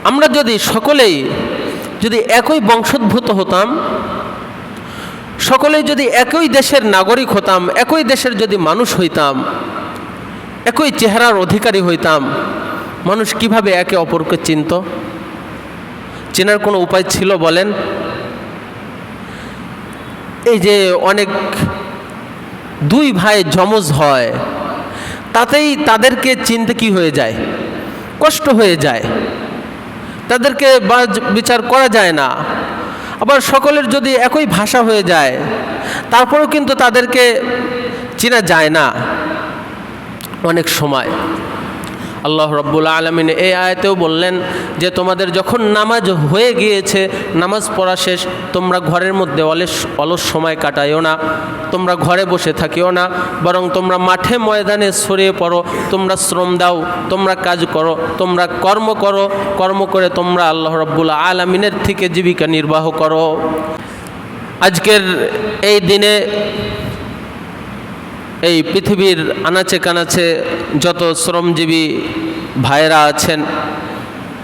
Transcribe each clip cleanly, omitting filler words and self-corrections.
আমরা যদি সকলেই যদি একই বংশোদ্ভূত হতাম, সকলেই যদি একই দেশের নাগরিক হতাম, একই দেশের যদি মানুষ হইতাম, একই চেহারার অধিকারী হইতাম, মানুষ কিভাবে একে অপরকে চিনত? চেনার কোনো উপায় ছিল বলেন? এই যে অনেক দুই ভাই যমজ হয়, তাতেই তাদেরকে চিনতে কি হয়ে যায়? কষ্ট হয়ে যায়, তাদেরকে বিচার করা যায় না। আবার সকলের যদি একই ভাষা হয়ে যায়, তারপরেও কিন্তু তাদেরকে চেনা যায় না অনেক সময়। আল্লাহ রাব্বুল আলামিন এই আয়াতেও বললেন যে তোমাদের যখন নামাজ হয়ে গিয়েছে, নামাজ পড়া শেষ, তোমরা ঘরের মধ্যে অলস সময় কাটাইও না, তোমরা ঘরে বসে থাকিও না, বরং তোমরা মাঠে ময়দানে ছড়িয়ে পড়ো, তোমরা শ্রম দাও, তোমরা কাজ করো, তোমরা কর্ম করে তোমরা আল্লাহ রাব্বুল আলামিনের থেকে জীবিকা নির্বাহ করো। আজকের এই দিনে এই পৃথিবীর আনাচে কানাচে যত শ্রমজীবী ভাইরা আছেন,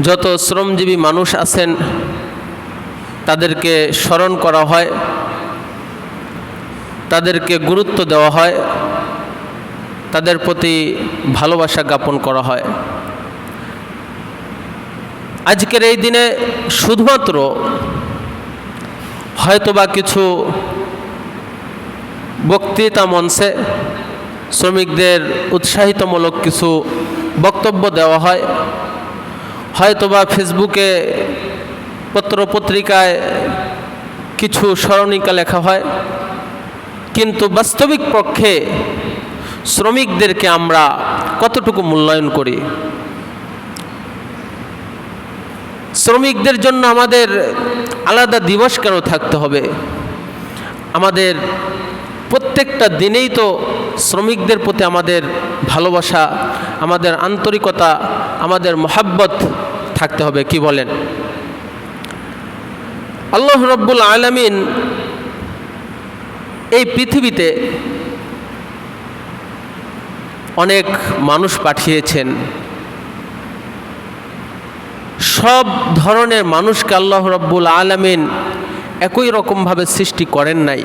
যত শ্রমজীবী মানুষ আছেন, তাদেরকে স্মরণ করা হয়, তাদেরকে গুরুত্ব দেওয়া হয়, তাদের প্রতি ভালোবাসা জ্ঞাপন করা হয়। আজকের এই দিনে শুধুমাত্র হয়তোবা কিছু বক্তৃতা মঞ্চে শ্রমিকদের উৎসাহিতমূলক কিছু বক্তব্য দেওয়া হয়, হয়তোবা ফেসবুকে পত্রপত্রিকায় কিছু স্মরণিকা লেখা হয়, কিন্তু বাস্তবিক পক্ষে শ্রমিকদেরকে আমরা কতটুকু মূল্যায়ন করি? শ্রমিকদের জন্য আমাদের আলাদা দিবস কেন থাকতে হবে? আমাদের প্রত্যেকটা দিনেই তো শ্রমিকদের প্রতি আমাদের ভালোবাসা, আমাদের আন্তরিকতা, আমাদের মহাব্বত থাকতে হবে, কি বলেন? আল্লাহ রাব্বুল আলামিন এই পৃথিবীতে অনেক মানুষ পাঠিয়েছেন। সব ধরনের মানুষকে আল্লাহ রাব্বুল আলামিন একই রকমভাবে সৃষ্টি করেন নাই।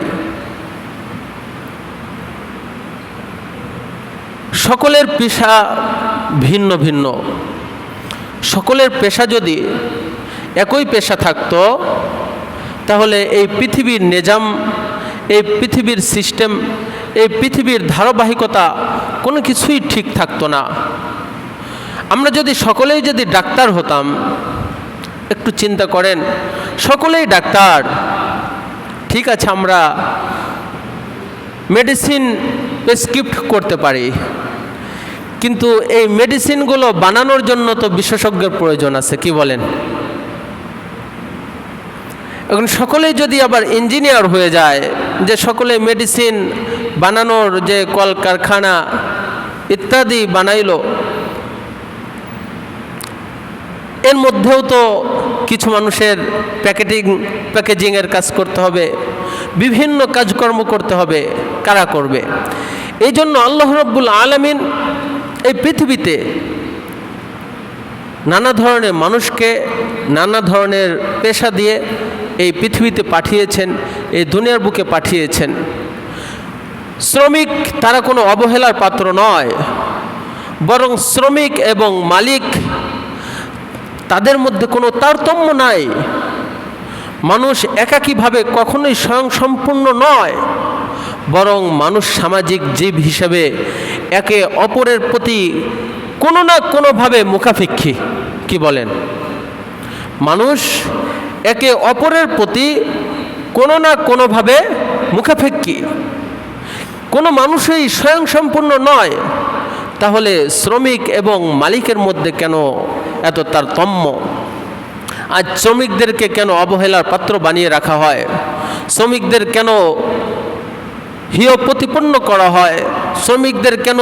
সকলের পেশা ভিন্ন ভিন্ন। সকলের পেশা যদি একই পেশা থাকতো, তাহলে এই পৃথিবীর নিজাম, এই পৃথিবীর সিস্টেম, এই পৃথিবীর ধারাবাহিকতা কোনো কিছুই ঠিক থাকতো না। আমরা যদি সকলেই যদি ডাক্তার হতাম, একটু চিন্তা করেন, সকলেই ডাক্তার, ঠিক আছে, আমরা মেডিসিন প্রেসক্রিপ্ট করতে পারি, কিন্তু এই মেডিসিনগুলো বানানোর জন্য তো বিশেষজ্ঞের প্রয়োজন আছে, কি বলেন? এখন সকলেই যদি আবার ইঞ্জিনিয়ার হয়ে যায়, যে সকলে মেডিসিন বানানোর যে কলকারখানা ইত্যাদি বানাইল, এর মধ্যেও তো কিছু মানুষের প্যাকেজিংয়ের কাজ করতে হবে, বিভিন্ন কাজকর্ম করতে হবে, কারা করবে? এই জন্য আল্লাহ রাব্বুল আলামিন এই পৃথিবীতে নানা ধরনের মানুষকে নানা ধরনের পেশা দিয়ে এই পৃথিবীতে পাঠিয়েছেন, এই দুনিয়ার বুকে পাঠিয়েছেন। শ্রমিক তারা কোনো অবহেলার পাত্র নয়, বরং শ্রমিক এবং মালিক তাদের মধ্যে কোনো তারতম্য নাই। মানুষ একাকীভাবে কখনোই স্বয়ংসম্পূর্ণ নয়, বরং মানুষ সামাজিক জীব হিসেবে একে অপরের প্রতি কোনো না কোনোভাবে মুখাপেক্ষী, কি বলেন? মানুষ একে অপরের প্রতি কোনো না কোনোভাবে মুখাপেক্ষী। কোনো মানুষই স্বয়ংসম্পূর্ণ নয়। তাহলে শ্রমিক এবং মালিকের মধ্যে কেন এত তারতম্য? আজ শ্রমিকদেরকে কেন অবহেলার পাত্র বানিয়ে রাখা হয়? শ্রমিকদের কেন হেয় প্রতিপন্ন করা হয়? শ্রমিকদের কেন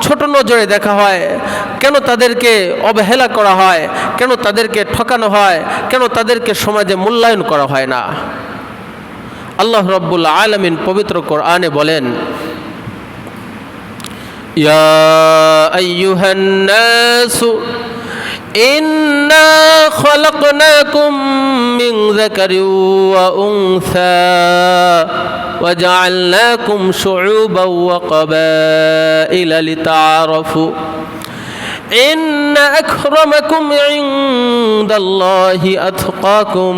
ছোট নজরে দেখা হয়? কেন তাদেরকে অবহেলা করা হয়? কেন তাদেরকে ঠকানো হয়? কেন তাদেরকে সমাজে মূল্যায়ন করা হয় না? আল্লাহ রাব্বুল আলামিন পবিত্র কোরআনে বলেন, ইয়া আইয়ুহান নাসু ইন্না خلقناكم من ذكر وأنثى وجعلناكم شعوبا وقبائل لتعارفوا إن أكرمكم عند الله أتقاكم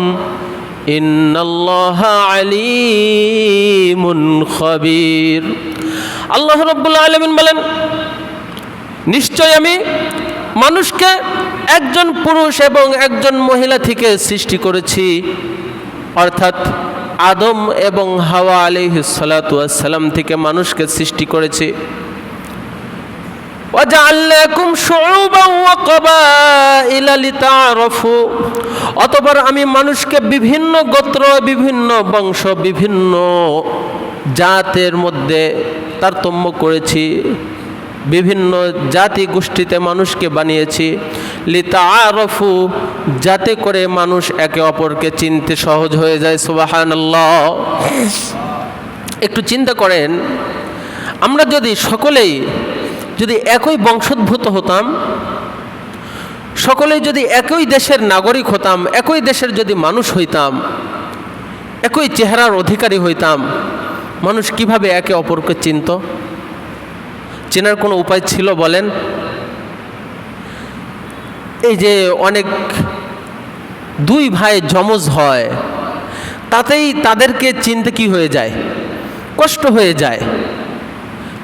إن الله عليم خبير আল্লাহ রাব্বুল আলামিন বলেন, নিশ্চয় আমি মানুষকে একজন পুরুষ এবং একজন মহিলা থেকে সৃষ্টি করেছি, অর্থাৎ আদম এবং হাওয়া আলাইহিস সালাতু ওয়াস সালাম থেকে মানুষকে সৃষ্টি করেছি। وَجَعَلْنَاكُمْ شُعُوبًا وَقَبَائِلَ لِتَعَارَفُوا অতঃপর আমি মানুষকে বিভিন্ন গোত্র, বিভিন্ন বংশ, বিভিন্ন জাতের মধ্যে তারতম্য করেছি, বিভিন্ন জাতি গোষ্ঠীতে মানুষকে বানিয়েছি। লিতাআরাফু যাতে করে মানুষ একে অপরকে চিনতে সহজ হয়ে যায়। সুবহানাল্লাহ। একটু চিন্তা করেন, আমরা যদি সকলেই যদি একই বংশোদ্ভূত হতাম, সকলেই যদি একই দেশের নাগরিক হতাম, একই দেশের যদি মানুষ হইতাম, একই চেহারার অধিকারী হইতাম, মানুষ কিভাবে একে অপরকে চিনত? চেনার কোনো উপায় ছিল বলেন? এই যে অনেক দুই ভাই যমজ হয়, তাতেই তাদেরকে চিনতে কি হয়ে যায়? কষ্ট হয়ে যায়,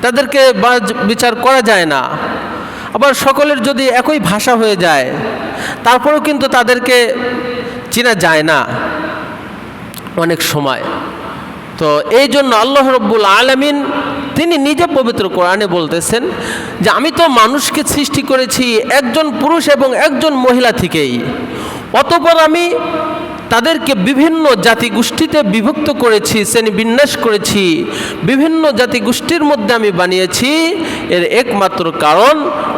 তাদেরকে বিচার করা যায় না। আবার সকলের যদি একই ভাষা হয়ে যায়, তারপরেও কিন্তু তাদেরকে চেনা যায় না অনেক সময়। তো এই জন্য আল্লাহ রাব্বুল আলামিন তিনি নিজে পবিত্র কোরআনে বলতেছেন যে আমি তো মানুষকে সৃষ্টি করেছি একজন পুরুষ এবং একজন মহিলা থেকেই, অতঃপর আমি তাদেরকে বিভিন্ন জাতিগোষ্ঠীতে বিভক্ত করেছি, শ্রেণীবিন্যাস করেছি, বিভিন্ন জাতিগোষ্ঠীর মধ্যে আমি বানিয়েছি। এর একমাত্র কারণ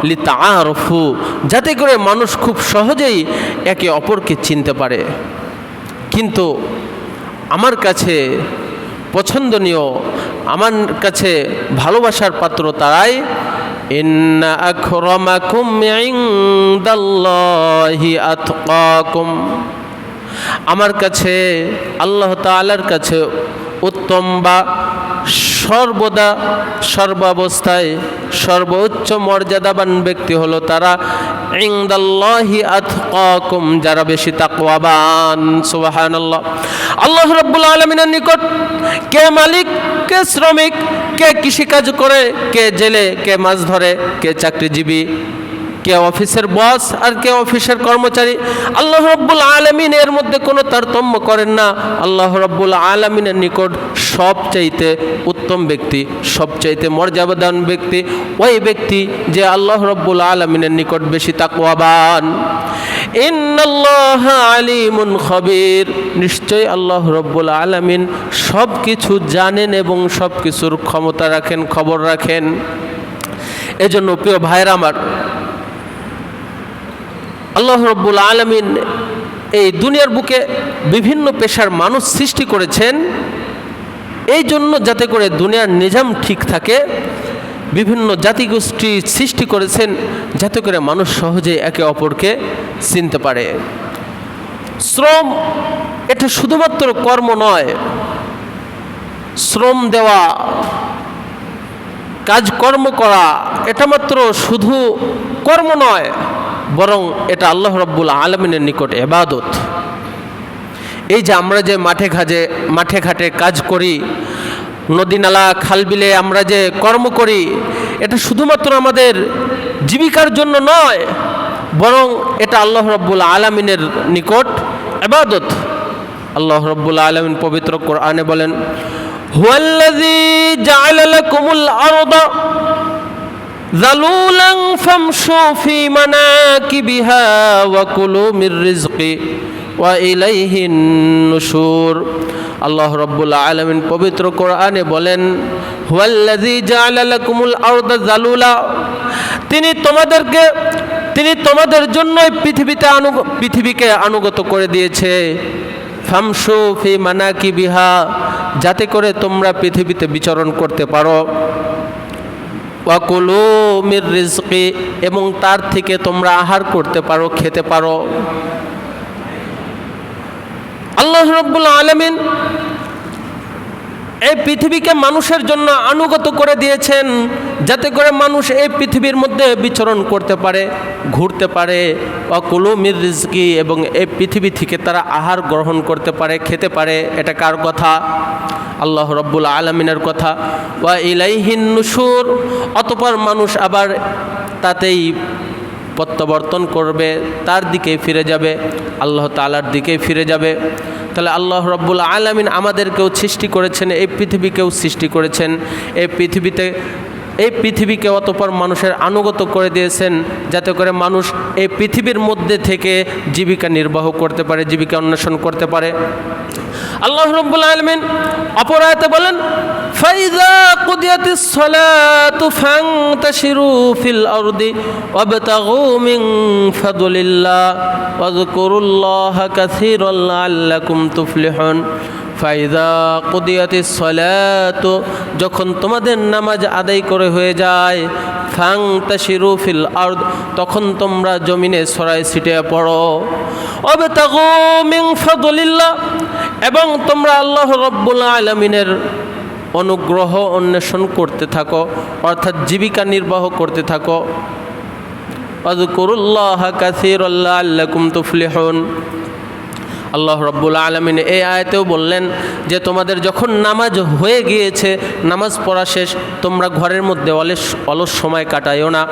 লিতাআরাফু, যাতে করে মানুষ খুব সহজেই একে অপরকে চিনতে পারে। কিন্তু আমার কাছে পছন্দনীয়, আমার কাছে ভালোবাসার পাত্র তারাই, ইন্না আকরামাকুম ইনদাল্লাহি আতকাকুম, আমার কাছে আল্লাহ তাআলার কাছে উত্তম বা সর্বদা সর্বাবস্থায় সর্বোচ্চ মর্যাদাবান ব্যক্তি হলো তারা, ইনদাল্লাহি আতকাকুম, যারা বেশি তাকওয়াবান। সুবহানাল্লাহ। আল্লাহ রাব্বুল আলামিনের নিকট কে মালিক, কে শ্রমিক, কে কৃষিকাজ করে, কে জেলে, কে মাছ ধরে, কে চাকরিজীবী, কে অফিসের বস আর কে অফিসের কর্মচারী, আল্লাহ রাব্বুল আলামিন এর মধ্যে কোনো তারতম্য করেন না। আল্লাহ রাব্বুল আলামিনের নিকট সবচাইতে উত্তম ব্যক্তি, সবচাইতে মর্যাদাবান ব্যক্তি ওই ব্যক্তি যে আল্লাহ রাব্বুল আলামিনের নিকট বেশি তাকওয়াবান। ইন্নাল্লাহা আলিমুন খবীর, নিশ্চয় আল্লাহ রাব্বুল আলামিন সব কিছু জানেন এবং সব কিছুর ক্ষমতা রাখেন, খবর রাখেন। এজন্য প্রিয় ভাইরা আমার, আল্লাহ রাব্বুল আলামিন এই দুনিয়ার বুকে বিভিন্ন পেশার মানুষ সৃষ্টি করেছেন এই জন্য যাতে করে দুনিয়ার নিজাম ঠিক থাকে। বিভিন্ন জাতিগোষ্ঠী সৃষ্টি করেছেন যাতে করে মানুষ সহজে একে অপরকে চিনতে পারে। শ্রম এটা শুধুমাত্র কর্ম নয়, শ্রম দেওয়া, কাজকর্ম করা এটা মাত্র শুধু কর্ম নয়, বরং এটা আল্লাহ রাব্বুল আলামিনের নিকট ইবাদত। এই যে আমরা যে মাঠে ঘাটে কাজ করি, নদী নালা খাল বিলে আমরা যে কর্ম করি, এটা শুধুমাত্র আমাদের জীবিকার জন্য নয়, বরং এটা আল্লাহ রাব্বুল আলামিনের নিকট ইবাদত। আল্লাহ রাব্বুল আলামিন পবিত্র কোরআনে বলেন, হুয়াল্লাযী জাআলা লাকুমুল আরদা যালুলান ফামশু ফি মানাকিবিহা ওয়া কুলু মির রিজকি ওয়া ইলাইহিন নুশুর। আল্লাহ রাব্বুল আলামিন পবিত্র কোরআনে বলেন, হুয়াল্লাযী জাআলা লাকুমুল আরদা যালুলা, তিনি তোমাদের জন্যই পৃথিবীকে আনুগত করে দিয়েছে। ফামশু ফি মানাকিবিহা, যাতে করে তোমরা পৃথিবীতে বিচরণ করতে পারো। ওয়া কুলু মির রিজকি, এবং তার থেকে তোমরা আহার করতে পারো, খেতে পারো। আল্লাহ রাব্বুল আলামিন এই পৃথিবীকে মানুষের জন্য আনুগত করে দিয়েছেন, যাতে করে মানুষ এই পৃথিবীর মধ্যে বিচরণ করতে পারে, ঘুরতে পারে, ওয়াকুলু মির রিজকি, এবং এই পৃথিবী থেকে তারা আহার গ্রহণ করতে পারে, খেতে পারে। এটা কার কথা? আল্লাহ রাব্বুল আলামিনের কথা। ওয়া ইলাইহিন নুশুর, অতঃপর মানুষ আবার তাতেই প্রত্যাবর্তন করবে, তার দিকেই ফিরে যাবে, আল্লাহ তাআলার দিকেই ফিরে যাবে। তাহলে আল্লাহ রাব্বুল আলামিন আমাদেরকেও সৃষ্টি করেছেন, এই পৃথিবীকেও সৃষ্টি করেছেন, এই পৃথিবীকে অতঃপর মানুষের আনুগত করে দিয়েছেন, যাতে করে মানুষ এই পৃথিবীর মধ্যে থেকে জীবিকা নির্বাহ করতে পারে, জীবিকা অন্বেষণ করতে পারে। আল্লাহ রাব্বুল আলামিন অপর আয়াতে বলেন, ফাইযা কুদিয়াতিস সালাতু ফান্তাশিরু ফিল আরদি ওয়াবতাগু মিন ফাদলিল্লাহ ওয়াযকুরুল্লাহা কাসীরান লাআল্লাকুম তুফলিহুন। ফাইযা কুদিয়াতিস সালাতু, যখন তোমাদের নামাজ আদায় করে হয়ে যায়, ফান্তাশিরু ফিল আরদ, তখন তোমরা জমিনে ছড়ায় ছিটিয়ে পড়ো, ওয়াবতাগু মিন ফাদলিল্লাহ, এবং তোমরা আল্লাহ রাব্বুল আলামিনের অনুগ্রহ অন্বেষণ করতে থাকো, অর্থাৎ জীবিকা নির্বাহ করতে থাকো। ওয়াযকুরুল্লাহা কাসীরান লাআল্লাকুম তুফলিহুন। আল্লাহ রাব্বুল আলামিন এই আয়াতেও বললেন যে তোমাদের যখন নামাজ হয়ে গিয়েছে, নামাজ পড়া শেষ, তোমরা ঘরের মধ্যে অলস সময় কাটাইও না,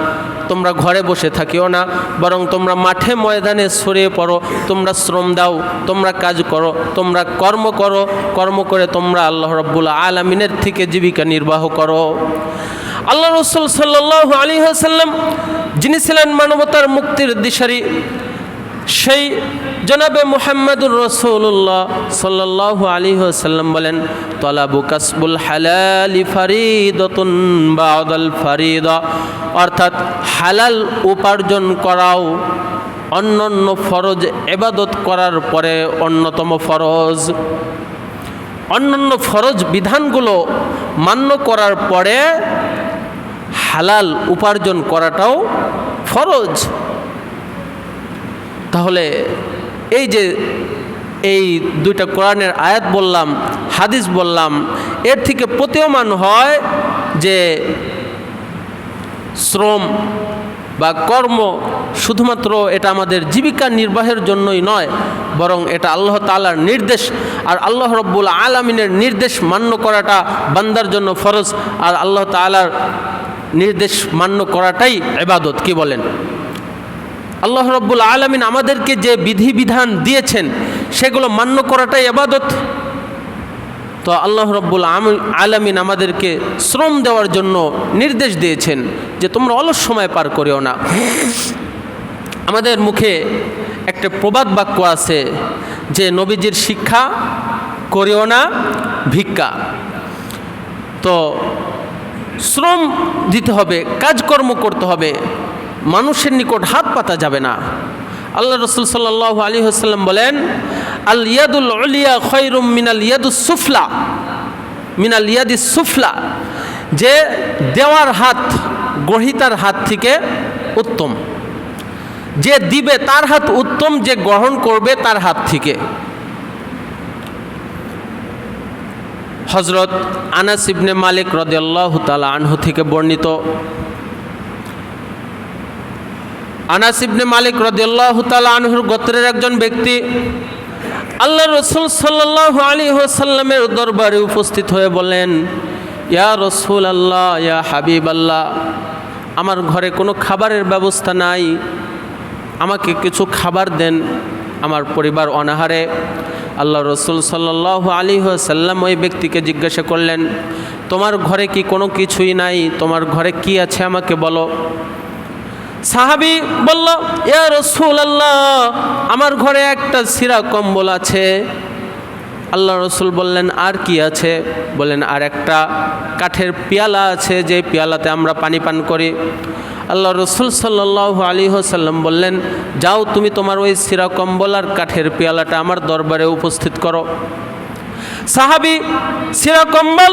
তোমরা ঘরে বসে থাকিও না, বরং তোমরা মাঠে ময়দানে ছড়িয়ে পড়ো, তোমরা শ্রম দাও, তোমরা কাজ করো, তোমরা কর্ম করে তোমরা আল্লাহ রাব্বুল আলামিনের থেকে জীবিকা নির্বাহ করো। আল্লাহ রাসূল সাল্লাল্লাহু আলাইহি ওয়াসাল্লাম, যিনি ছিলেন মানবতার মুক্তির দিশারি, সেই জনাবে মুহাম্মদুর রাসূলুল্লাহ সাল্লাল্লাহু আলাইহি ওয়াসাল্লাম বলেন, তলাবু কাসবুল হালালি ফারিদাতুন বা'দাল ফারিদা, অর্থাৎ হালাল উপার্জন করাও অন্যান্য ফরজ ইবাদত করার পরে অন্যতম ফরজ। অন্যান্য ফরজ বিধানগুলো মান্য করার পরে হালাল উপার্জন করাটাও ফরজ। তাহলে এই দুইটা কোরআনের আয়াত বললাম, হাদিস বললাম, এর থেকে প্রতীয়মান হয় যে শ্রম বা কর্ম শুধুমাত্র এটা আমাদের জীবিকা নির্বাহের জন্যই নয়, বরং এটা আল্লাহ তাআলার নির্দেশ, আর আল্লাহ রাব্বুল আলামিনের নির্দেশ মান্য করাটা বান্দার জন্য ফরজ, আর আল্লাহ তাআলার নির্দেশ মান্য করাটাই ইবাদত। কি বলেন? আল্লাহ রাব্বুল আলামিন আমাদেরকে যে বিধিবিধান দিয়েছেন সেগুলো মান্য করাটাই ইবাদত। তো আল্লাহ রাব্বুল আলামিন আমাদেরকে শ্রম দেওয়ার জন্য নির্দেশ দিয়েছেন যে তোমরা অলস সময় পার করিও না। আমাদের মুখে একটা প্রবাদ বাক্য আছে যে নবীজির শিক্ষা করিও না ভিক্ষা। তো শ্রম দিতে হবে, কাজকর্ম করতে হবে, মানুষের নিকট হাত পাতা যাবে না। আল্লাহ রাসূল সাল্লাল্লাহু আলাইহি ওয়াসাল্লাম বলেন, আল ইয়াদুল উলিয়া খায়রুম মিনাল ইয়াদুস সুফলা, মিনাল ইয়াদিস সুফলা, যে দেওয়ার হাত গ্রহীতার হাত থেকে উত্তম, যে দিবে তার হাত উত্তম, যে গ্রহণ করবে তার হাত থেকে। হযরত আনাস ইবনে মালিক রাদিয়াল্লাহু তাআলা আনহু থেকে বর্ণিত, আনাস ইবনে মালিক রাদিয়াল্লাহু তাআলা আনহুর গোত্রের একজন ব্যক্তি আল্লাহ রাসূল সাল্লাল্লাহু আলাইহি ওয়াসাল্লামের দরবারে উপস্থিত হয়ে বলেন, ইয়া রাসূলুল্লাহ, ইয়া হাবিবাল্লাহ, আমার ঘরে কোনো খাবারের ব্যবস্থা নাই, আমাকে কিছু খাবার দেন, আমার পরিবার অনাহারে। আল্লাহ রাসূল সাল্লাল্লাহু আলাইহি ওয়াসাল্লাম ওই ব্যক্তিকে জিজ্ঞাসা করলেন, তোমার ঘরে কি কোনো কিছুই নাই? তোমার ঘরে কি আছে আমাকে বলো। সাহাবী বলল, ইয়া রাসূলুল্লাহ, আমার ঘরে একটা ছিঁড়া কম্বল আছে। আল্লাহ রাসূল বললেন, আর কি আছে? বলেন, আর একটা কাঠের পেয়ালা আছে, যে পেয়ালাতে আমরা পানি পান করি। আল্লাহ রাসূল সাল্লাল্লাহু আলাইহি ওয়াসাল্লাম বললেন, যাও তুমি তোমার ওই ছিঁড়া কম্বল আর কাঠের পেয়ালাটা আমার দরবারে উপস্থিত করো। সাহাবী সিরা কম্বল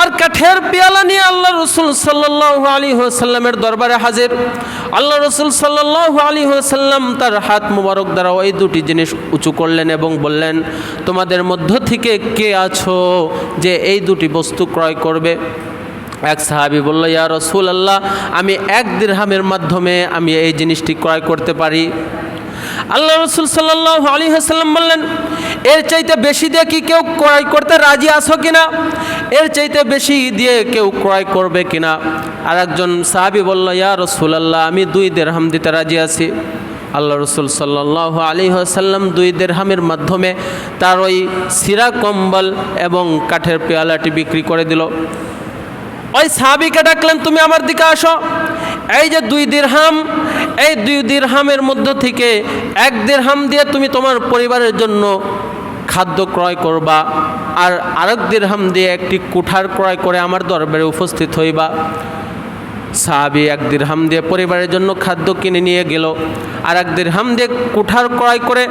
আর কাঠের পেয়ালা নিয়ে আল্লাহ রসুল সাল্লাল্লাহু আলাইহি ওয়াসাল্লামের দরবারে হাজির। আল্লাহ রসুল সাল্লাল্লাহু আলাইহি ওয়াসাল্লাম তার হাত মুবারক দ্বারা ওই দুটি জিনিস উঁচু করলেন এবং বললেন, তোমাদের মধ্য থেকে কে আছো যে এই দুটি বস্তু ক্রয় করবে? এক সাহাবী বলল, ইয়া রাসূলুল্লাহ, আমি 1 দিরহামের মাধ্যমে আমি এই জিনিসটি ক্রয় করতে পারি। আল্লাহ রসুল সাল্লাল্লাহু আলাইহি ওয়াসাল্লাম বললেন, এর চাইতে বেশি দিয়ে কি কেউ ক্রয় করতে রাজি আছো কিনা? এর চাইতে বেশি দিয়ে কেউ ক্রয় করবে কিনা? আর একজন সাহাবী বলল, ইয়া রাসূলুল্লাহ, আমি 2 দিরহাম দিতে রাজি আছি। আল্লাহ রসুল সাল্লাল্লাহু আলাইহি ওয়াসাল্লাম 2 দিরহামের মাধ্যমে তার ওই সিরা কম্বল এবং কাঠের পেয়ালাটি বিক্রি করে দিল। ওই সাহাবীকে ডাকলেন, তুমি আমার দিকে আসো। এই যে 2 দিরহাম, এই 2 দিরহামের মধ্য থেকে 1 দিরহাম দিয়ে তুমি তোমার পরিবারের জন্য খাদ্য ক্রয় করবা, আর আরেক দিরহাম দিয়ে একটি কুঠার ক্রয় করে আমার দরবারে উপস্থিত হইবা। সাহাবী 1 দিরহাম দিয়ে পরিবারের জন্য খাদ্য কিনে নিয়ে গেল, আর 1 দিরহাম দিয়ে কুঠার ক্রয় করে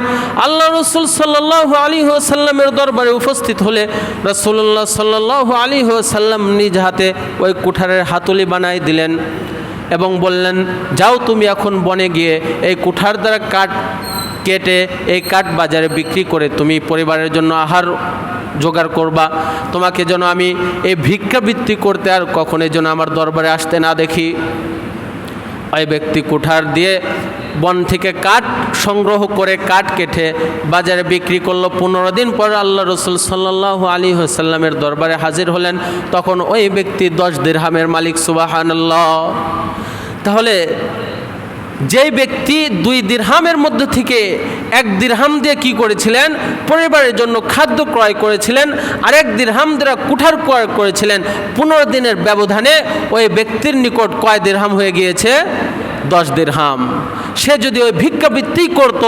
আল্লাহ রসুল সাল্লাল্লাহু আলাইহি ওয়াসাল্লামের দরবারে উপস্থিত হলে রাসূলুল্লাহ সাল্লাল্লাহু আলাইহি ওয়াসাল্লাম নিজ হাতে ওই কুঠারের হাতুলি বানাই দিলেন এবং বললেন, যাও তুমি এখন বনে গিয়ে এই কুঠার দ্বারা কাঠ কেটে এই কাঠ বাজারে বিক্রি করে তুমি পরিবারের জন্য আহার জোগাড় করবা। তোমাকে যেন আমি এই ভিক্ষাবৃত্তি করতে আর কখনোই যেন আমার দরবারে আসতে না দেখি। ওই ব্যক্তি কুঠার দিয়ে বন থেকে কাঠ সংগ্রহ করে কাঠ কেটে বাজারে বিক্রি করলো। 15 দিন পর আল্লাহ রসুল সাল্লাল্লাহু আলাইহি ওয়াসাল্লামের দরবারে হাজির হলেন। তখন ওই ব্যক্তি 10 দিরহামের মালিক। সুবহানাল্লাহ। তাহলে যেই ব্যক্তি 2 দিরহামের মধ্যে থেকে 1 দিরহাম দিয়ে কি করেছিলেন? পরিবারের জন্য খাদ্য ক্রয় করেছিলেন, আর 1 দিরহাম দ্বারা কুঠার ক্রয় করেছিলেন। 15 দিনের ব্যবধানে ওই ব্যক্তির নিকট কয় দিরহাম হয়ে গিয়েছে? 10 দিরহাম। সে যদি ওই ভিক্ষাবৃত্তি করত,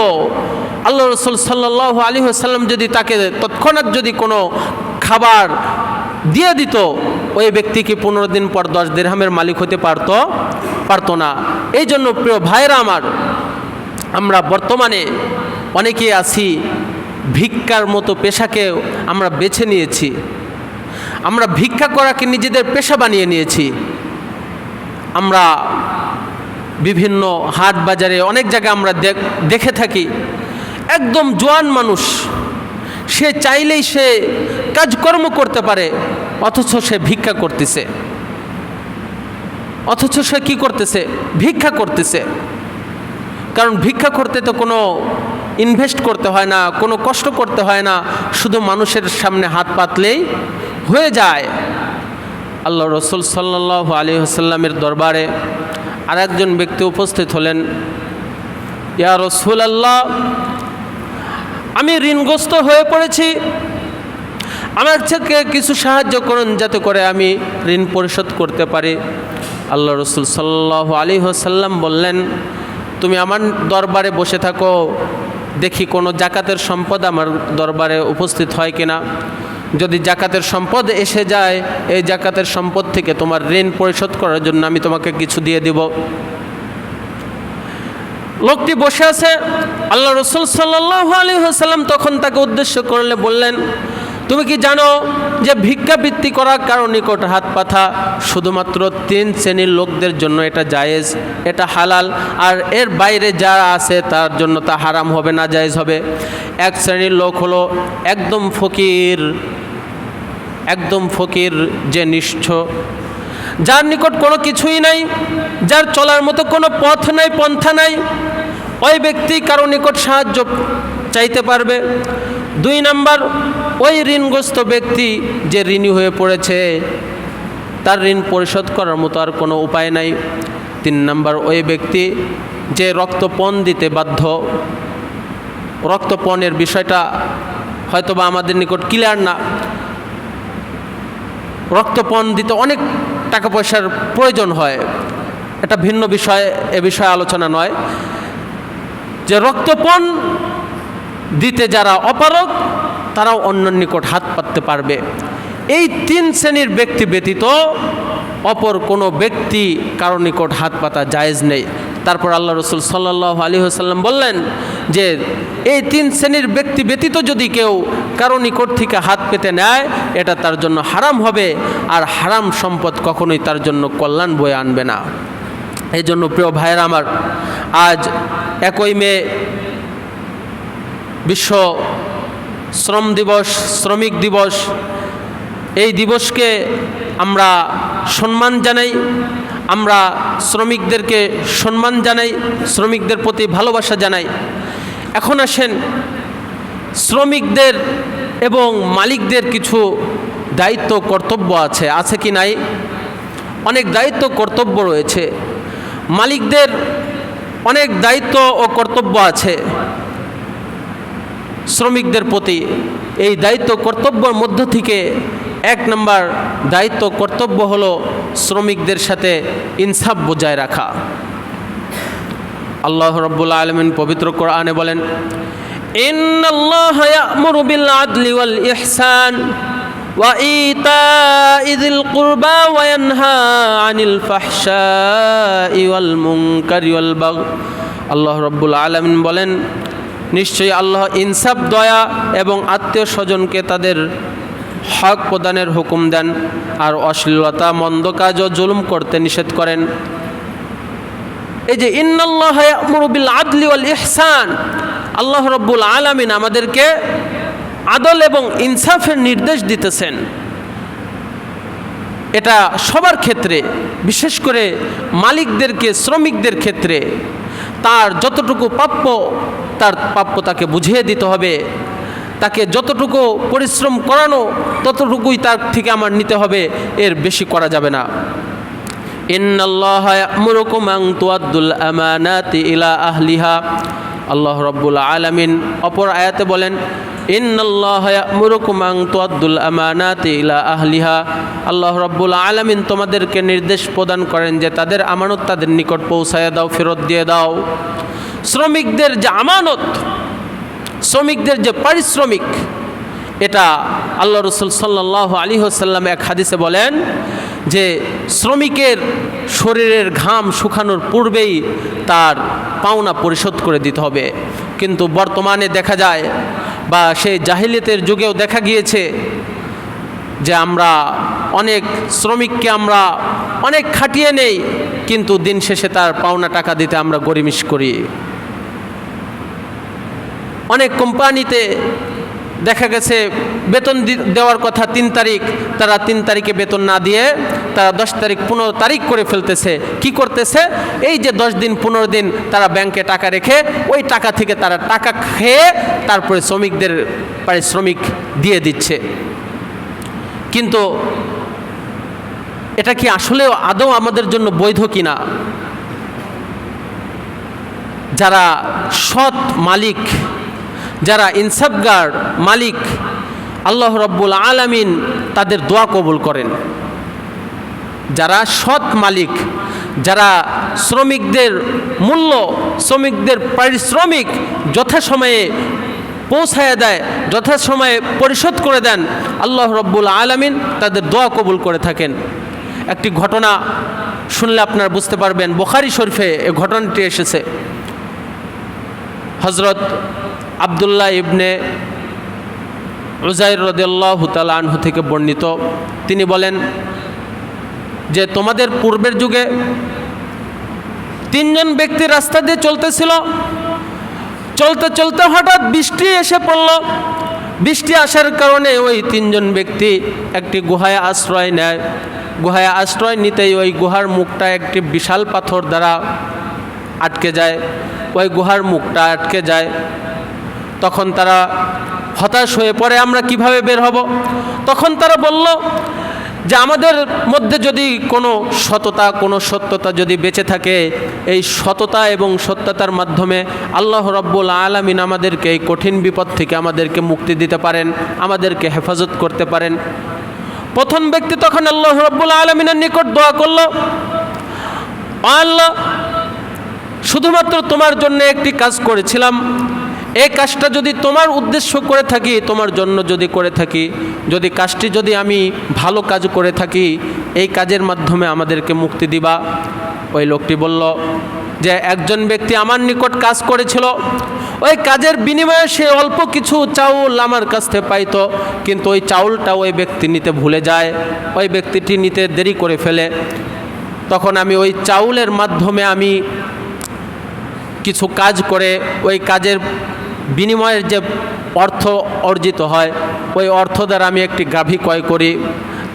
আল্লাহ রসুল সাল্লাল্লাহু আলাইহি ওয়াসাল্লাম যদি তাকে তৎক্ষণাৎ যদি কোনো খাবার দিয়ে দিত, ওই ব্যক্তি কি 15 দিন পর 10 দিরহামের মালিক হতে পারতো না। এই জন্য প্রিয় ভাইরা আমার, আমরা বর্তমানে অনেকেই আছি ভিক্ষার মতো পেশাকে আমরা বেছে নিয়েছি। আমরা ভিক্ষা করাকে নিজেদের পেশা বানিয়ে নিয়েছি। আমরা বিভিন্ন হাট বাজারে অনেক জায়গায় আমরা দেখে থাকি, একদম জোয়ান মানুষ, সে চাইলেই সে কাজকর্ম করতে পারে, অথচ সে ভিক্ষা করতেছে। অথচ সে কী করতেছে? ভিক্ষা করতেছে। কারণ ভিক্ষা করতে তো কোনো ইনভেস্ট করতে হয় না, কোনো কষ্ট করতে হয় না, শুধু মানুষের সামনে হাত পাতলেই হয়ে যায়। আল্লাহ রসুল সাল্লাল্লাহু আলাইহি ওয়াসাল্লামের দরবারে আর একজন ব্যক্তি উপস্থিত হলেন। ইয়া রাসূলুল্লাহ, আমি ঋণগ্রস্ত হয়ে পড়েছি, আমার থেকে কিছু সাহায্য করুন যাতে করে আমি ঋণ পরিশোধ করতে পারি। আল্লাহ রসুল সাল্লাল্লাহু আলাইহি ওয়াসাল্লাম বললেন, তুমি আমার দরবারে বসে থাকো, দেখি কোনো জাকাতের সম্পদ আমার দরবারে উপস্থিত হয় কিনা। যদি জাকাতের সম্পদ এসে যায়, এই জাকাতের সম্পদ থেকে তোমার ঋণ পরিশোধ করার জন্য আমি তোমাকে কিছু দিয়ে দিব। লোকটি বসে আছে। আল্লাহ রসুল সাল্লাল্লাহু আলাইহি ওয়াসাল্লাম তখন তাকে উদ্দেশ্য করলে বললেন, তুমি কি জানো যে ভিক্ষাবৃত্তি করার কারো নিকট হাত পাতা শুধুমাত্র 3 শ্রেণীর লোকদের জন্য এটা জায়েজ, এটা হালাল, আর এর বাইরে যারা আছে তার জন্য তা হারাম হবে, না জায়েজ হবে। 1 শ্রেণীর লোক হলো একদম ফকির, যে নিষ্ঠ, যার নিকট কোনো কিছুই নাই, যার চলার মতো কোনো পথ নাই, পন্থা নাই, ওই ব্যক্তি কারো নিকট সাহায্য চাইতে পারবে। 2 নাম্বার, ওই ঋণগ্রস্ত ব্যক্তি যে ঋণী হয়ে পড়েছে, তার ঋণ পরিশোধ করার মতো আর কোনো উপায় নাই। 3 নাম্বার, ওই ব্যক্তি যে রক্তপণ দিতে বাধ্য। রক্তপণের বিষয়টা হয়তোবা আমাদের নিকট ক্লিয়ার না। রক্তপণ দিতে অনেক টাকা পয়সার প্রয়োজন হয়, এটা ভিন্ন বিষয়, এ বিষয়ে আলোচনা নয়। যে রক্তপণ দিতে যারা অপারগ, তারাও অন্যের নিকট হাত পাততে পারবে। এই 3 শ্রেণীর ব্যক্তি ব্যতীত অপর কোনো ব্যক্তি কারো নিকট হাত পাতা জায়েজ নেই। তারপর আল্লাহ রসুল সাল্লাল্লাহু আলাইহি ওয়াসাল্লাম বললেন যে এই 3 শ্রেণীর ব্যক্তি ব্যতীত যদি কেউ কারো নিকট থেকে হাত পেতে নেয় এটা তার জন্য হারাম হবে, আর হারাম সম্পদ কখনোই তার জন্য কল্যাণ বয়ে আনবে না। এই জন্য প্রিয় ভাইয়েরা আমার, আজ 1 মে বিশ্ব শ্রম দিবস, শ্রমিক দিবস। এই দিবসকে আমরা সম্মান জানাই, আমরা শ্রমিকদেরকে সম্মান জানাই, শ্রমিকদের প্রতি ভালোবাসা জানাই। এখন আসেন, শ্রমিকদের এবং মালিকদের কিছু দায়িত্ব কর্তব্য আছে কি নাই? অনেক দায়িত্ব কর্তব্য রয়েছে। মালিকদের অনেক দায়িত্ব ও কর্তব্য আছে শ্রমিকদের প্রতি। এই দায়িত্ব কর্তব্যের মধ্য থেকে 1 নম্বর দায়িত্ব কর্তব্য হলো শ্রমিকদের সাথে ইনসাফ বজায় রাখা। আল্লাহ রাব্বুল আলামিন পবিত্র কোরআনে বলেন, ইন্নাল্লাহা ইয়া'মুরু বিল আদলি ওয়াল ইহসান ওয়া ইতা'i যিল কুরবা ওয়া ইয়ানহা আনিল ফাহশাই ওয়াল মুনকারি ওয়াল বাগয়। আল্লাহ রাব্বুল আলামিন বলেন, নিশ্চয়ই আল্লাহ ইনসাফ, দয়া এবং আত্মীয় স্বজনকে তাদের হক প্রদানের হুকুম দেন, আর অশ্লীলতা, মন্দ কাজ ও জুলুম করতে নিষেধ করেন। এই যে ইন্নাল্লাহা ইয়া'মুরু বিল আদলি ওয়াল ইহসান, আল্লাহ রাব্বুল আলামিন আমাদেরকে আদল এবং ইনসাফের নির্দেশ দিতেছেন। এটা সবার ক্ষেত্রে, বিশেষ করে মালিকদেরকে, শ্রমিকদের ক্ষেত্রে তার যতটুকু প্রাপ্য, তার প্রাপ্য তাকে বুঝিয়ে দিতে হবে। তাকে যতটুকু পরিশ্রম করানো ততটুকুই তার থেকে আমার নিতে হবে, এর বেশি করা যাবে না। ইন্নাল্লাহা ইয়া'মুরুকুম আন তুআদ্দুল আমানাতি ইলা আহলিহা। আল্লাহ রাব্বুল আলামিন অপর আয়াতে বলেন, ইন্নাল্লাহা ইয়া'মুরুকুম আন তুআদ্দুল আমানাতি ইলা আহলিহা। আল্লাহ রাব্বুল আলামিন তোমাদেরকে নির্দেশ প্রদান করেন যে তাদের আমানত তাদের নিকট পৌঁছায় দাও, ফেরত দিয়ে দাও। শ্রমিকদের যে আমানত, শ্রমিকদের যে পারিশ্রমিক, এটা আল্লাহ রসুল সাল্লাল্লাহু আলাইহি ওয়াসাল্লাম এক হাদিসে বলেন যে শ্রমিকের শরীরের ঘাম শুকানোর পূর্বেই তার পাওনা পরিশোধ করে দিতে হবে। কিন্তু বর্তমানে দেখা যায়, বা সেই জাহিলিয়াতের যুগেও দেখা গিয়েছে যে আমরা অনেক শ্রমিককে আমরা অনেক খাটিয়ে নেই, কিন্তু দিন শেষে তার পাওনা টাকা দিতে আমরা গড়িমসি করি। অনেক কোম্পানিতে দেখা গেছে বেতন দেওয়ার কথা 3 তারিখ, তারা 3 তারিখে বেতন না দিয়ে তারা 10 তারিখ 15 তারিখ করে ফেলতেছে। কি করতেছে? এই যে 10 দিন 15 দিন তারা ব্যাংকে টাকা রেখে ওই টাকা থেকে তারা টাকা খেয়ে তারপরে শ্রমিকদের পারিশ্রমিক দিয়ে দিচ্ছে। কিন্তু এটা কি আসলে আদৌ আমাদের জন্য বৈধ কিনা? যারা সৎ মালিক, যারা ইনসাফগার মালিক, আল্লাহ রাব্বুল আলামিন তাদের দোয়া কবুল করেন। যারা সৎ মালিক, যারা শ্রমিকদের মূল্য, শ্রমিকদের পারিশ্রমিক যথাসময়ে পৌঁছায় দেয়, যথাসময়ে পরিশোধ করে দেন, আল্লাহ রাব্বুল আলামিন তাদের দোয়া কবুল করে থাকেন। একটি ঘটনা শুনলে আপনারা বুঝতে পারবেন। বুখারী শরীফে এই ঘটনাটি এসেছে। হযরত আব্দুল্লাহ ইবনে উযাইর রাদিয়াল্লাহু তাআলা আনহু থেকে বর্ণিত, তিনি বলেন যে তোমাদের পূর্বের যুগে 3 জন ব্যক্তি রাস্তা দিয়ে চলতেছিল। চলতে চলতে হঠাৎ বৃষ্টি এসে পড়ল। বৃষ্টি আসার কারণে ওই 3 জন ব্যক্তি একটি গুহায় আশ্রয় নেয়। গুহায় আশ্রয় নিতেই ওই গুহার মুখটা একটি বিশাল পাথর দ্বারা আটকে যায়। ওই গুহার মুখটা আটকে যায়। তখন তারা হতাশ হয়ে পড়ে, আমরা কিভাবে বের হব? তখন তারা বলল যে আমাদের মধ্যে যদি কোনো সততা, কোনো সত্যতা যদি বেঁচে থাকে, এই সততা এবং সত্যতার মাধ্যমে আল্লাহ রাব্বুল আলামিন আমাদেরকে এই কঠিন বিপদ থেকে আমাদেরকে মুক্তি দিতে পারেন, আমাদেরকে হেফাজত করতে পারেন। প্রথম ব্যক্তি তখন আল্লাহ রাব্বুল আলামিনের নিকট দোয়া করল, আল্লাহ, শুধুমাত্র তোমার জন্য একটি কাজ করেছিলাম, এই কাজটা যদি তোমার উদ্দেশ্য করে থাকি, তোমার জন্য যদি করে থাকি, যদি কাজটি যদি আমি ভালো কাজ করে থাকি, এই কাজের মাধ্যমে আমাদেরকে মুক্তি দিবা। ওই লোকটি বলল যে একজন ব্যক্তি আমার নিকট কাজ করেছিল, ওই কাজের বিনিময়ে সে অল্প কিছু চাউল আমার কাছ থেকে পাইতো, কিন্তু ওই চাউলটা ওই ব্যক্তি নিতে ভুলে যায়, ওই ব্যক্তিটি নিতে দেরি করে ফেলে। তখন আমি ওই চাউলের মাধ্যমে আমি কিছু কাজ করে ওই কাজের বিনিময়ের যে অর্থ অর্জিত হয়, ওই অর্থ দ্বারা আমি একটি গাভী ক্রয় করি।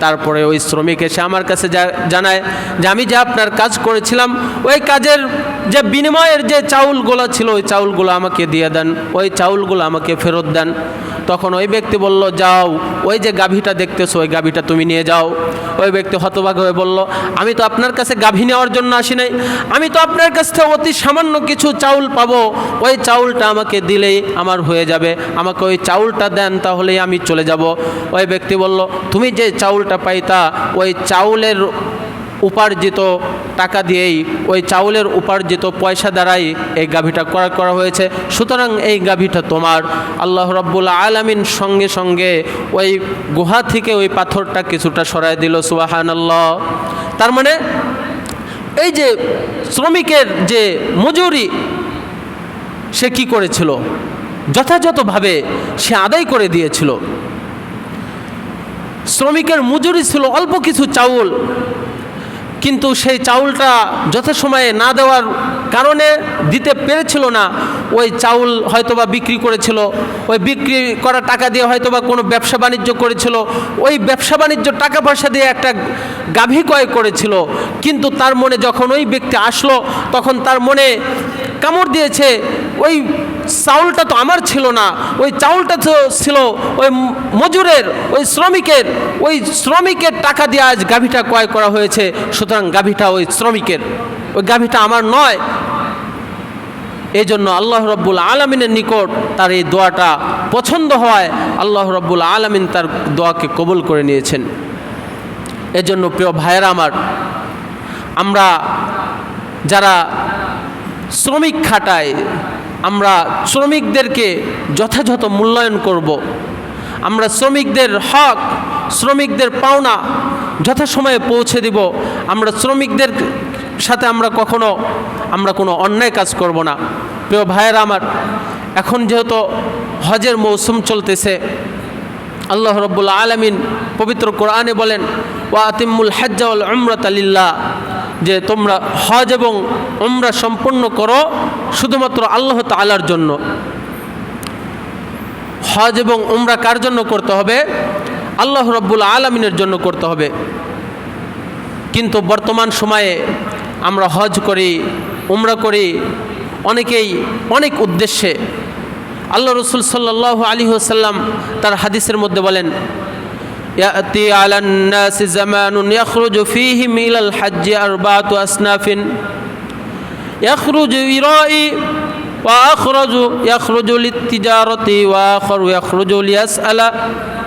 তারপরে ওই শ্রমিক এসে আমার কাছে জানায় যে আমি যে আপনার কাজ করেছিলাম, ওই কাজের যে বিনিময়ের যে চাউলগুলো ছিল ওই চাউলগুলো আমাকে দিয়ে দেন, ওই চাউলগুলো আমাকে ফেরত দেন। তখন ওই ব্যক্তি বলল, যাও ওই যে গাভীটা দেখতেছো ওই গাভীটা তুমি নিয়ে যাও। ওই ব্যক্তি হতবাক হয়ে বলল, আমি তো আপনার কাছে গাভী নেওয়ার জন্য আসি নাই, আমি তো আপনার কাছ থেকে অতি সামান্য কিছু চাউল পাবো, ওই চাউলটা আমাকে দিলেই আমার হয়ে যাবে, আমাকে ওই চাউলটা দেন তাহলেই আমি চলে যাব। ওই ব্যক্তি বলল, তুমি যে চাউলটা পাইতা ওই চাউলের উপার্জিত টাকা দিয়েই, ওই চাউলের উপার্জিত পয়সা দ্বারাই এই গাভীটা ক্রয় করা হয়েছে, সুতরাং এই গাভীটা তোমার। আল্লাহ রাব্বুল আলামিন সঙ্গে সঙ্গে ওই গুহা থেকে ওই পাথরটা কিছুটা সরায় দিল। সুবহানাল্লাহ। তার মানে এই যে শ্রমিকের যে মজুরি সে কি করেছিল, যথাযথভাবে সে আদায় করে দিয়েছিল। শ্রমিকের মজুরি ছিল অল্প কিছু চাউল, কিন্তু সেই চাউলটা যথাসময়ে না দেওয়ার কারণে দিতে পেরেছিল না। ওই চাউল হয়তোবা বিক্রি করেছিল, ওই বিক্রি করা টাকা দিয়ে হয়তোবা কোনো ব্যবসা বাণিজ্য করেছিল, ওই ব্যবসা বাণিজ্য টাকা পয়সা দিয়ে একটা গাভী ক্রয় করেছিল। কিন্তু তার মনে যখন ওই ব্যক্তি আসলো, তখন তার মনে কামড় দিয়েছে, ওই চাউলটা তো আমার ছিল না, ওই চাউলটা তো ছিল ওই মজুরের, ওই শ্রমিকের টাকা দিয়ে আজ গাভীটা ক্রয় করা হয়েছে, সুতরাং গাভীটা ওই শ্রমিকের, ওই গাভীটা আমার নয়। এই জন্য আল্লাহ রাব্বুল আলামিনের নিকট তার এই দোয়াটা পছন্দ হওয়ায় আল্লাহ রাব্বুল আলামিন তার দোয়াকে কবুল করে নিয়েছেন। এজন্য প্রিয় ভাইয়েরা আমার, আমরা যারা শ্রমিক খাটায়, আমরা শ্রমিকদেরকে যথাযথ মূল্যায়ন করব। আমরা শ্রমিকদের হক, শ্রমিকদের পাওনা যথাসময়ে পৌঁছে দিব। আমরা শ্রমিকদের সাথে আমরা কোনো অন্যায় কাজ করব না। প্রিয় ভাইয়েরা আমার, এখন যেহেতু হজের মৌসুম চলতেছে, আল্লাহ রাব্বুল আলামিন পবিত্র কোরআনে বলেন, ওয়া আতিম্মুল হজ্জা ওয়াল উমরাতা লিল্লাহ, যে তোমরা হজ এবং উমরা সম্পূর্ণ করো শুধুমাত্র আল্লাহ তাআলার জন্য। হজ এবং উমরা কার জন্য করতে হবে? আল্লাহ রাব্বুল আলামিনের জন্য করতে হবে। কিন্তু বর্তমান সময়ে আমরা হজ করি, উমরা করি অনেকেই অনেক উদ্দেশ্যে। আল্লাহ রাসূল সাল্লাল্লাহু আলাইহি ওয়াসাল্লাম তার হাদিসের মধ্যে বলেন, ইয়াতি আলান নাসি জামানুন ইয়াখরুজু ফীহি মিনাল হজ্জি আরবাআতু আসনাফিন, ইয়াখরুজু ইরাই ওয়া আখরাজু ইয়াখরুজু লিতিজারাতি ওয়া আখরু ইয়াখরুজু লিয়াসআলা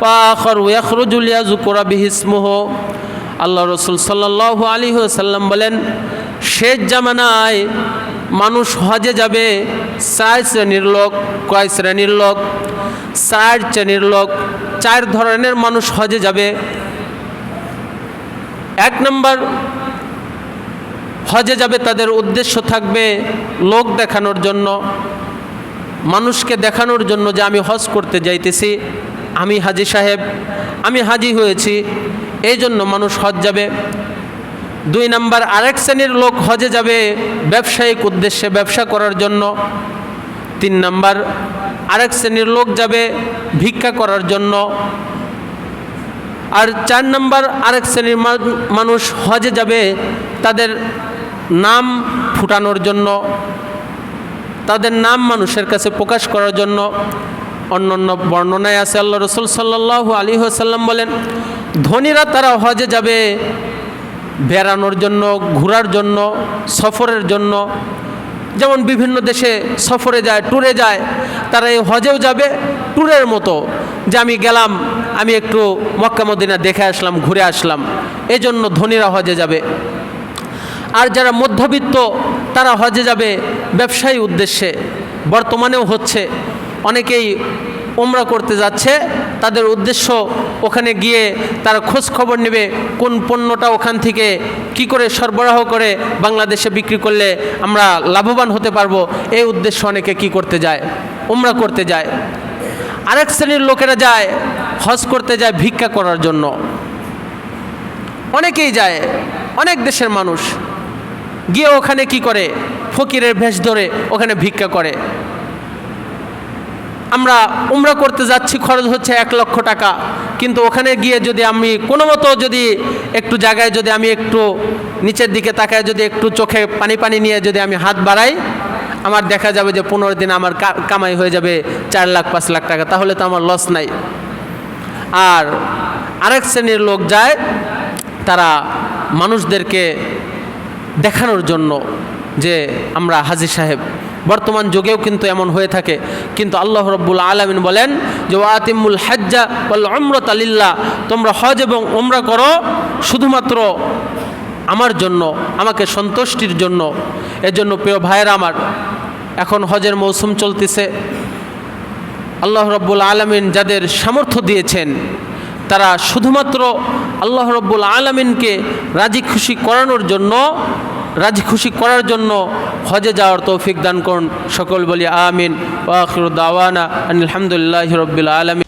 ওয়া আখরু ইয়াখরুজু লিয়াযকুরা বিহি ইসমুহু। আল্লাহ রাসূল সাল্লাল্লাহু আলাইহি ওয়াসাল্লাম বলেন, শেষ জামানায় মানুষ হজে যাবে চার শ্রেণীর লোক। কয় শ্রেণীর লোক? চার শ্রেণীর লোক, চার ধরনের মানুষ হজে যাবে। এক নম্বর, হজে যাবে তাদের উদ্দেশ্য থাকবে লোক দেখানোর জন্য, মানুষকে দেখানোর জন্য যে আমি হজ করতে যাইতেছি, আমি হাজি সাহেব, আমি হাজি হয়েছি, এই জন্য মানুষ হজ যাবে। দুই নম্বর, আরেক শ্রেণীর লোক হজে যাবে ব্যবসায়িক উদ্দেশ্যে, ব্যবসা করার জন্য। তিন নম্বর, আরেক শ্রেণীর লোক যাবে ভিক্ষা করার জন্য। আর চার নম্বর, আরেক শ্রেণীর মানুষ হজে যাবে তাদের নাম ফুটানোর জন্য, তাদের নাম মানুষের কাছে প্রকাশ করার জন্য। অন্যান্য বর্ণনায় আছে, আল্লাহ রাসূল সাল্লাল্লাহু আলাইহি ওয়াসাল্লাম বলেন, ধনীরা তারা হজে যাবে বেড়ানোর জন্য, ঘোরার জন্য, সফরের জন্য। যেমন বিভিন্ন দেশে সফরে যায়, ট্যুরে যায়, তারা এই হজেও যাবে ট্যুরের মতো, যে আমি গেলাম, আমি একটু মক্কা মদিনা দেখে আসলাম, ঘুরে আসলাম, এই জন্য ধনীরা হজে যাবে। আর যারা মধ্যবিত্ত তারা হজে যাবে ব্যবসায়ী উদ্দেশ্যে। বর্তমানেও হচ্ছে, অনেকেই উমরা করতে যাচ্ছে তাদের উদ্দেশ্য ওখানে গিয়ে তারা খোঁজ খবর নেবে কোন পণ্যটা ওখান থেকে কি করে সরবরাহ করে বাংলাদেশে বিক্রি করলে আমরা লাভবান হতে পারবো। এই উদ্দেশ্য অনেকে কি করতে যায়, উমরা করতে যায়। আরেক শ্রেণীর লোকেরা যায় হজ করতে যায় ভিক্ষা করার জন্য। অনেকেই যায়, অনেক দেশের মানুষ গিয়ে ওখানে কি করে, ফকিরের ভেষ ধরে ওখানে ভিক্ষা করে। আমরা উমরা করতে যাচ্ছি, খরচ হচ্ছে 1 লক্ষ টাকা, কিন্তু ওখানে গিয়ে যদি আমি কোনো মতো যদি একটু জায়গায় যদি আমি একটু নিচের দিকে তাকায় যদি একটু চোখে পানি পানি নিয়ে যদি আমি হাত বাড়াই, আমার দেখা যাবে যে 15 দিন আমার কামাই হয়ে যাবে 4 লাখ 5 লাখ টাকা, তাহলে তো আমার লস নাই। আর আরেক শ্রেণীর লোক যায় তারা মানুষদেরকে দেখানোর জন্য যে আমরা হাজী সাহেব। বর্তমান যুগেও কিন্তু এমন হয়ে থাকে, কিন্তু আল্লাহ রাব্বুল আলামিন বলেন যে ওয়াতিমুল হাজ্জা ওয়াল উমরাতা লিল্লাহ, তোমরা হজ এবং উমরা করো শুধুমাত্র আমার জন্য, আমাকে সন্তুষ্টির জন্য। এজন্য প্রিয় ভাইয়েরা আমার, এখন হজের মৌসুম চলতেছে। আল্লাহ রাব্বুল আলামিন যাদের সামর্থ্য দিয়েছেন তারা শুধুমাত্র আল্লাহ রাব্বুল আলামিনকে রাজি খুশি করার জন্য হজে যাওয়ার তৌফিক দান করুন। সকল বলি আমিন। ওয়া আখিরু দাওয়ানা আনিল হামদুলিল্লাহি রাব্বিল আলামিন।